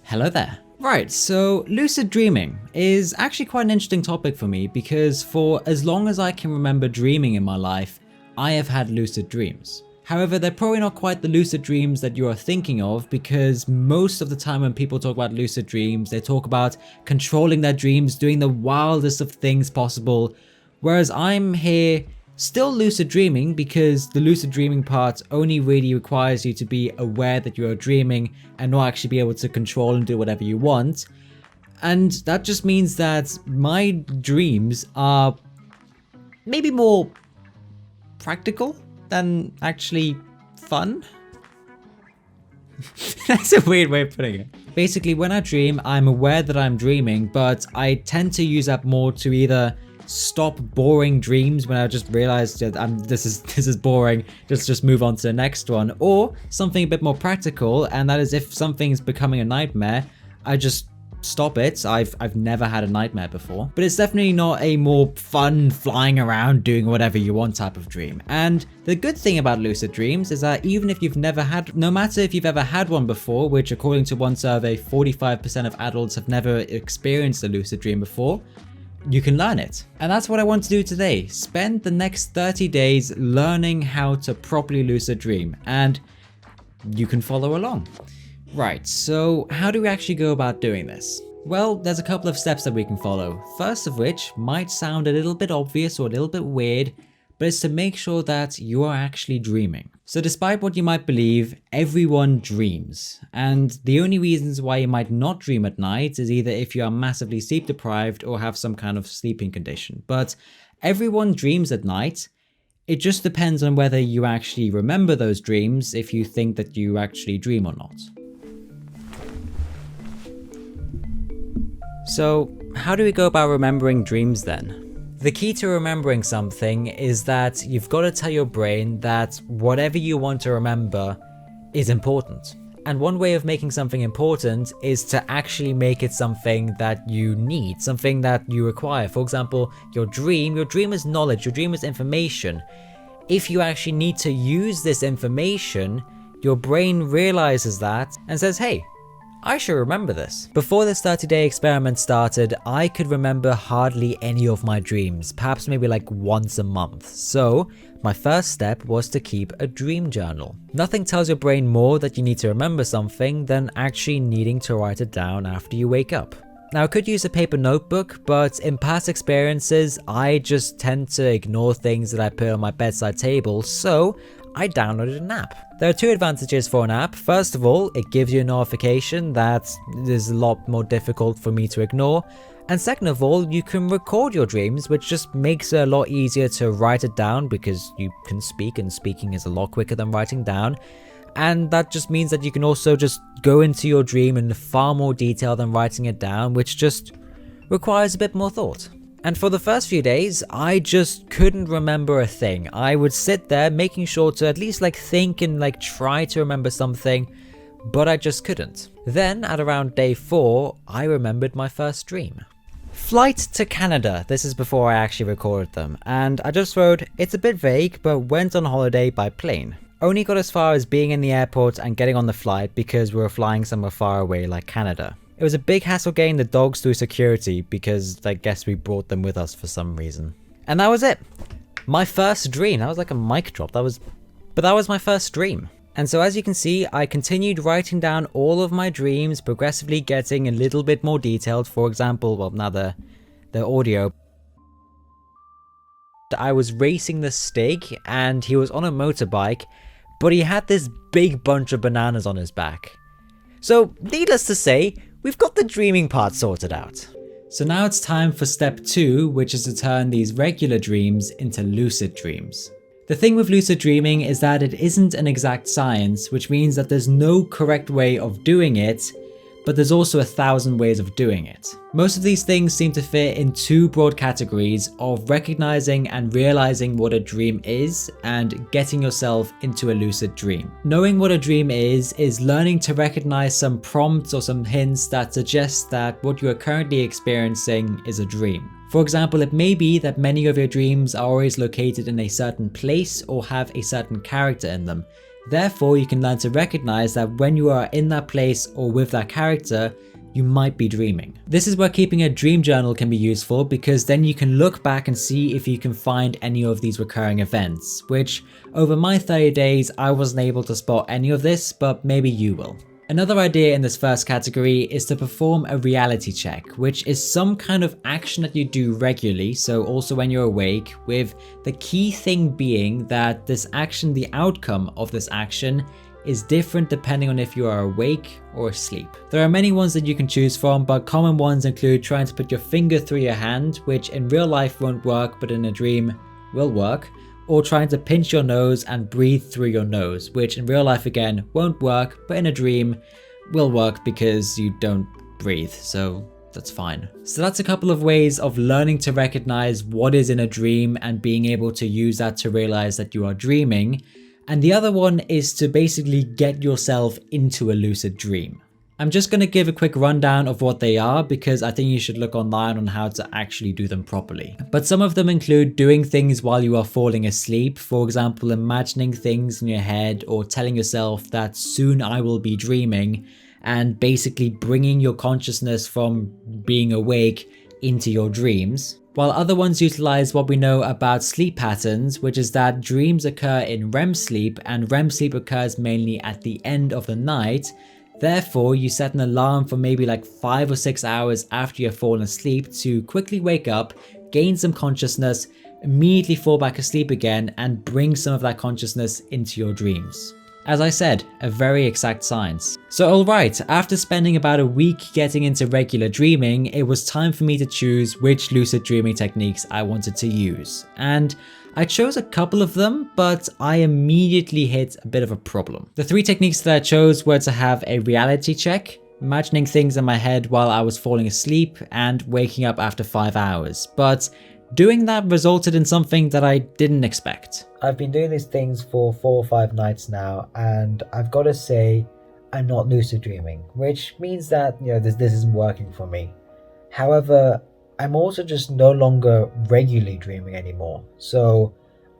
Hello there. Right, so lucid dreaming is actually quite an interesting topic for me because for as long as I can remember dreaming in my life, I have had lucid dreams. However, they're probably not quite the lucid dreams that you are thinking of because most of the time when people talk about lucid dreams, they talk about controlling their dreams, doing the wildest of things possible, whereas I'm here still lucid dreaming because the lucid dreaming part only really requires you to be aware that you are dreaming and not actually be able to control and do whatever you want. And that just means that my dreams are maybe more practical than actually fun. That's a weird way of putting it. Basically, when I dream, I'm aware that I'm dreaming, but I tend to use that more to either stop boring dreams when I just realize that this is boring, just move on to the next one, or something a bit more practical, and that is if something's becoming a nightmare, I just stop it. I've never had a nightmare before, but it's definitely not a more fun flying around doing whatever you want type of dream. And the good thing about lucid dreams is that even if you've never had, no matter if you've ever had one before, which according to one survey 45% of adults have never experienced a lucid dream before, you can learn it. And that's what I want to do today. Spend the next 30 days learning how to properly lucid dream, and you can follow along. Right, so how do we actually go about doing this? Well, there's a couple of steps that we can follow. First of which might sound a little bit obvious or a little bit weird, but it's to make sure that you are actually dreaming. So despite what you might believe, everyone dreams. And the only reasons why you might not dream at night is either if you are massively sleep deprived or have some kind of sleeping condition. But everyone dreams at night. It just depends on whether you actually remember those dreams, if you think that you actually dream or not. So how do we go about remembering dreams then? The key to remembering something is that you've got to tell your brain that whatever you want to remember is important. And one way of making something important is to actually make it something that you need, something that you require. For example, your dream is knowledge, your dream is information. If you actually need to use this information, your brain realizes that and says, hey, I should remember this. Before this 30-day experiment started, I could remember hardly any of my dreams, perhaps maybe like once a month. So my first step was to keep a dream journal. Nothing tells your brain more that you need to remember something than actually needing to write it down after you wake up. Now I could use a paper notebook, but in past experiences, I just tend to ignore things that I put on my bedside table, so I downloaded an app. There are two advantages for an app. First of all, it gives you a notification that is a lot more difficult for me to ignore. And second of all, you can record your dreams, which just makes it a lot easier to write it down because you can speak, and speaking is a lot quicker than writing down. And that just means that you can also just go into your dream in far more detail than writing it down, which just requires a bit more thought. And for the first few days, I just couldn't remember a thing. I would sit there making sure to at least think and try to remember something, but I just couldn't. Then at around day 4, I remembered my first dream. Flight to Canada. This is before I actually recorded them. And I just wrote, it's a bit vague, but went on holiday by plane. Only got as far as being in the airport and getting on the flight because we were flying somewhere far away like Canada. It was a big hassle getting the dogs through security because I guess we brought them with us for some reason. And that was it. My first dream. That was like a mic drop. But that was my first dream. And so as you can see, I continued writing down all of my dreams, progressively getting a little bit more detailed. For example, well, now the audio. I was racing the Stig and he was on a motorbike, but he had this big bunch of bananas on his back. So needless to say, we've got the dreaming part sorted out. So now it's time for step 2, which is to turn these regular dreams into lucid dreams. The thing with lucid dreaming is that it isn't an exact science, which means that there's no correct way of doing it, but there's also 1,000 ways of doing it. Most of these things seem to fit in 2 broad categories of recognizing and realizing what a dream is and getting yourself into a lucid dream. Knowing what a dream is learning to recognize some prompts or some hints that suggest that what you are currently experiencing is a dream. For example, it may be that many of your dreams are always located in a certain place or have a certain character in them. Therefore, you can learn to recognize that when you are in that place or with that character, you might be dreaming. This is where keeping a dream journal can be useful, because then you can look back and see if you can find any of these recurring events, which over my 30 days, I wasn't able to spot any of this, but maybe you will. Another idea in this first category is to perform a reality check, which is some kind of action that you do regularly, so also when you're awake, with the key thing being that this action, the outcome of this action, is different depending on if you are awake or asleep. There are many ones that you can choose from, but common ones include trying to put your finger through your hand, which in real life won't work, but in a dream will work, or trying to pinch your nose and breathe through your nose, which in real life again won't work, but in a dream will work because you don't breathe, so that's fine. So that's a couple of ways of learning to recognize what is in a dream and being able to use that to realize that you are dreaming. And the other one is to basically get yourself into a lucid dream. I'm just going to give a quick rundown of what they are, because I think you should look online on how to actually do them properly. But some of them include doing things while you are falling asleep. For example, imagining things in your head or telling yourself that soon I will be dreaming, and basically bringing your consciousness from being awake into your dreams. While other ones utilize what we know about sleep patterns, which is that dreams occur in REM sleep, and REM sleep occurs mainly at the end of the night. Therefore, you set an alarm for maybe like 5 or 6 hours after you've fallen asleep to quickly wake up, gain some consciousness, immediately fall back asleep again, and bring some of that consciousness into your dreams. As I said, a very exact science. So alright, after spending about a week getting into regular dreaming, it was time for me to choose which lucid dreaming techniques I wanted to use. And I chose a couple of them, but I immediately hit a bit of a problem. The 3 techniques that I chose were to have a reality check, imagining things in my head while I was falling asleep, and waking up after 5 hours. But doing that resulted in something that I didn't expect. I've been doing these things for 4 or 5 nights now, and I've got to say I'm not lucid dreaming, which means that, this isn't working for me. However, I'm also just no longer regularly dreaming anymore, so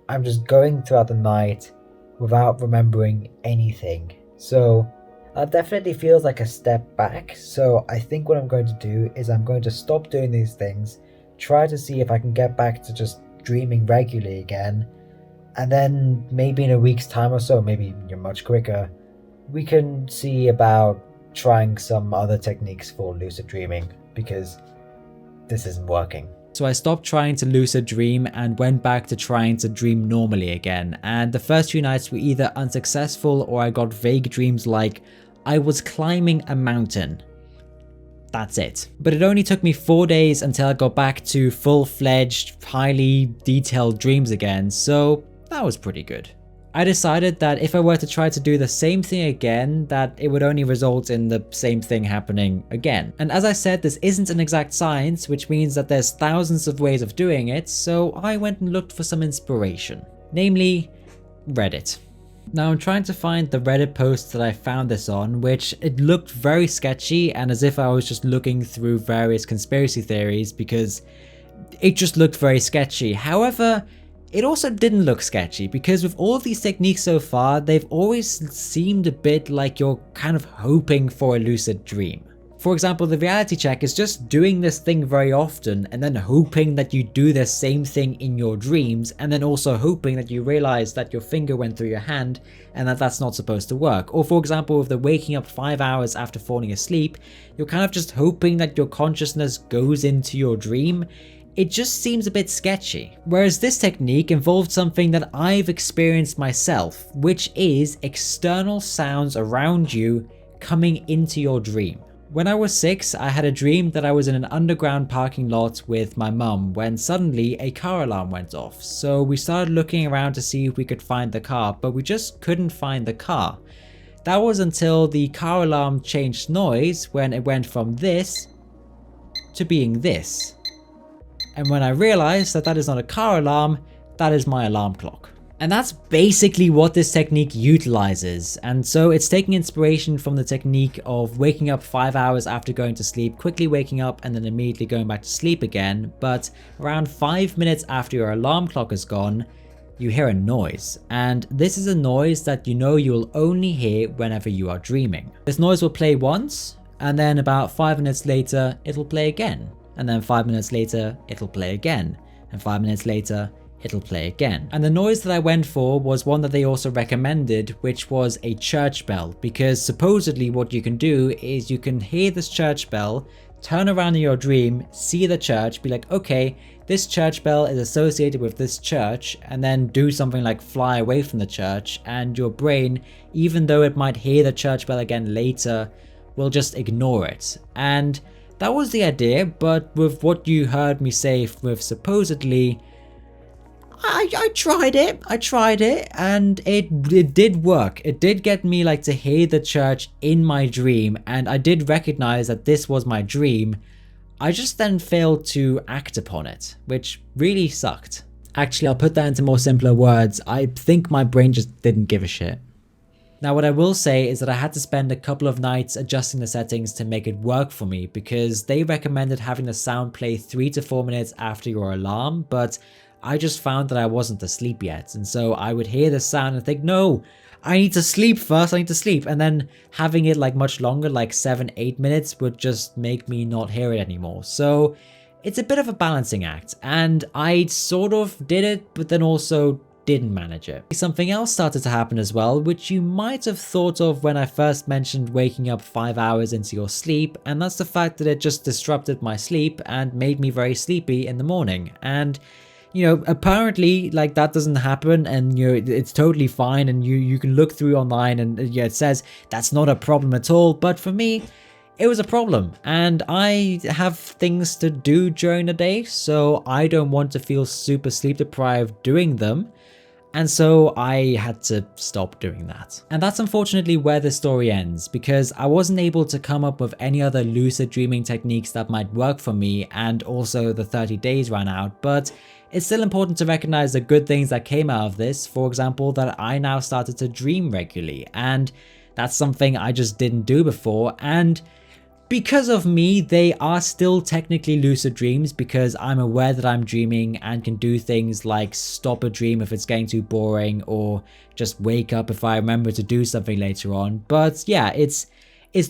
I'm just going throughout the night without remembering anything. So that definitely feels like a step back, so I think what I'm going to do is I'm going to stop doing these things, try to see if I can get back to just dreaming regularly again, and then maybe in a week's time or so, maybe you're much quicker, we can see about trying some other techniques for lucid dreaming, because this isn't working. So I stopped trying to lucid dream and went back to trying to dream normally again, and the first few nights were either unsuccessful or I got vague dreams like I was climbing a mountain. That's it. But it only took me 4 days until I got back to full-fledged, highly detailed dreams again, so that was pretty good. I decided that if I were to try to do the same thing again, that it would only result in the same thing happening again. And as I said, this isn't an exact science, which means that there's thousands of ways of doing it, so I went and looked for some inspiration, namely Reddit. Now I'm trying to find the Reddit post that I found this on, which it looked very sketchy and as if I was just looking through various conspiracy theories, because it just looked very sketchy. However, it also didn't look sketchy, because with all of these techniques so far, they've always seemed a bit like you're kind of hoping for a lucid dream. For example, the reality check is just doing this thing very often and then hoping that you do the same thing in your dreams, and then also hoping that you realize that your finger went through your hand and that that's not supposed to work. Or for example, with the waking up 5 hours after falling asleep, you're kind of just hoping that your consciousness goes into your dream. It just seems a bit sketchy. Whereas this technique involved something that I've experienced myself, which is external sounds around you coming into your dream. When I was 6, I had a dream that I was in an underground parking lot with my mum when suddenly a car alarm went off. So we started looking around to see if we could find the car, but we just couldn't find the car. That was until the car alarm changed noise when it went from this to being this. And when I realized that that is not a car alarm, that is my alarm clock. And that's basically what this technique utilizes. And so it's taking inspiration from the technique of waking up 5 hours after going to sleep, quickly waking up and then immediately going back to sleep again. But around 5 minutes after your alarm clock is gone, you hear a noise, and this is a noise that you know you'll only hear whenever you are dreaming. This noise will play once, and then about 5 minutes later it'll play again, and then 5 minutes later it'll play again, and 5 minutes later it'll play again. And the noise that I went for was one that they also recommended, which was a church bell, because supposedly what you can do is you can hear this church bell, turn around in your dream, see the church, be like, okay, this church bell is associated with this church, and then do something like fly away from the church, and your brain, even though it might hear the church bell again later, will just ignore it. And that was the idea, but with what you heard me say with supposedly, I tried it, and it did work. It did get me like to hear the church in my dream, and I did recognize that this was my dream. I just then failed to act upon it, which really sucked. Actually, I'll put that into more simpler words. I think my brain just didn't give a shit. Now, what I will say is that I had to spend a couple of nights adjusting the settings to make it work for me, because they recommended having the sound play 3 to 4 minutes after your alarm, but I just found that I wasn't asleep yet, and so I would hear the sound and think, no, I need to sleep first, I need to sleep, and then having it like much longer, like 7-8 minutes, would just make me not hear it anymore. So it's a bit of a balancing act, and I sort of did it, but then also didn't manage it. Something else started to happen as well, which you might have thought of when I first mentioned waking up 5 hours into your sleep, and that's the fact that it just disrupted my sleep and made me very sleepy in the morning. And you know, apparently like that doesn't happen, and you know, it's totally fine, and you can look through online and yeah, it says that's not a problem at all. But for me, it was a problem, and I have things to do during the day, so I don't want to feel super sleep deprived doing them. And so I had to stop doing that. And that's unfortunately where the story ends, because I wasn't able to come up with any other lucid dreaming techniques that might work for me, and also the 30 days ran out. But it's still important to recognize the good things that came out of this. For example, that I now started to dream regularly, and that's something I just didn't do before. And because of me, they are still technically lucid dreams, because I'm aware that I'm dreaming and can do things like stop a dream if it's getting too boring, or just wake up if I remember to do something later on. But yeah, it's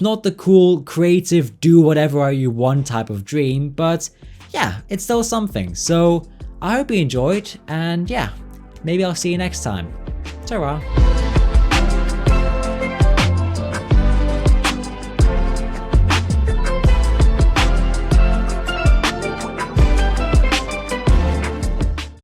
not the cool, creative, do whatever you want type of dream, but yeah, it's still something. So I hope you enjoyed, and yeah, maybe I'll see you next time. Ta-ra.